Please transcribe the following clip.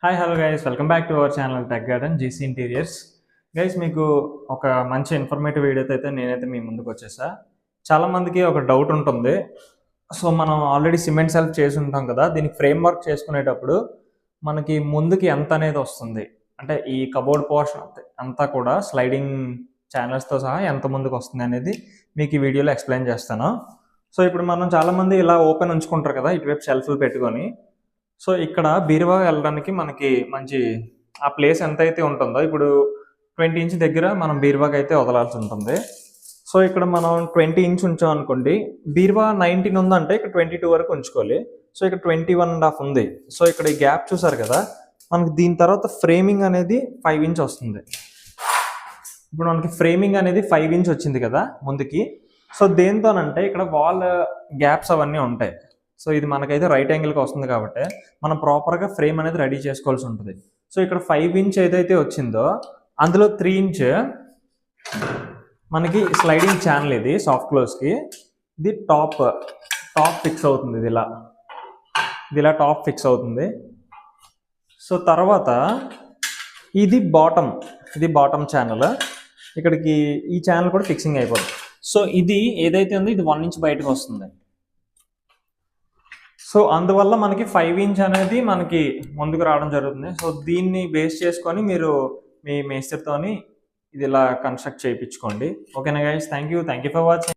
Hi hello guys, welcome back to our channel tech garden GC interiors. Guys, మీకు ఒక మంచి informative వీడియోతో అయితే నేనైతే మీ ముందుకు వచ్చేసా. చాలామందికి ఒక డౌట్ ఉంటుంది. సో మనం ఆల్రెడీ సిమెంట్ సెల్ఫ్ చేసి ఉంటాం కదా, దీనికి ఫ్రేమ్ వర్క్ చేసుకునేటప్పుడు మనకి ముందుకి ఎంత అనేది వస్తుంది, అంటే ఈ కబోర్డ్ పోర్షన్ అంతా కూడా స్లైడింగ్ ఛానల్స్తో సహా ఎంత ముందుకు వస్తుంది అనేది మీకు ఈ వీడియోలో ఎక్స్ప్లెయిన్ చేస్తాను. సో ఇప్పుడు మనం చాలామంది ఇలా ఓపెన్ ఉంచుకుంటారు కదా, ఇటువైపు షెల్ఫ్లు పెట్టుకొని. సో ఇక్కడ బీరువా వెళ్ళడానికి మనకి మంచి ఆ ప్లేస్ ఎంతైతే ఉంటుందో, ఇప్పుడు 20 ఇంచ్ దగ్గర మనం బీరువాకి అయితే వదలాల్సి ఉంటుంది. సో ఇక్కడ మనం 20 ఇంచ్ ఉంచాం అనుకోండి, బీరువా 19 ఉందంటే ఇక్కడ 22 వరకు ఉంచుకోవాలి. సో ఇక్కడ 21.5 ఉంది. సో ఇక్కడ ఈ గ్యాప్ చూసారు కదా, మనకి దీని తర్వాత ఫ్రేమింగ్ అనేది 5 ఇంచ్ వస్తుంది. ఇప్పుడు మనకి ఫ్రేమింగ్ అనేది 5 ఇంచ్ వచ్చింది కదా ముందుకి. సో దేంతోనంటే ఇక్కడ వాల్ గ్యాప్స్ అవన్నీ ఉంటాయి. సో ఇది మనకైతే రైట్ యాంగిల్కి వస్తుంది కాబట్టి మనం ప్రాపర్గా ఫ్రేమ్ అనేది రెడీ చేసుకోవాల్సి ఉంటుంది. సో ఇక్కడ 5 ఇంచ్ ఏదైతే వచ్చిందో అందులో 3 ఇంచ్ మనకి స్లైడింగ్ ఛానల్, ఇది సాఫ్ట్ క్లోజ్కి. ఇది టాప్ ఫిక్స్ అవుతుంది, ఇది ఇలా టాప్ ఫిక్స్ అవుతుంది. సో తర్వాత ఇది బాటమ్ ఛానల్, ఇక్కడికి ఈ ఛానల్ కూడా ఫిక్సింగ్ అయిపోతుంది. సో ఇది ఏదైతే ఉందో ఇది 1 ఇంచ్ బయటకు వస్తుంది. సో అందువల్ల మనకి 5 ఇంచ్ అనేది మనకి ముందుకు రావడం జరుగుతుంది. సో దీన్ని బేస్ చేసుకొని మీరు మీ మేస్త్రితోని ఇది ఇలా కన్స్ట్రక్ట్ చేయించుకోండి. ఓకేనా guys, thank you for watching.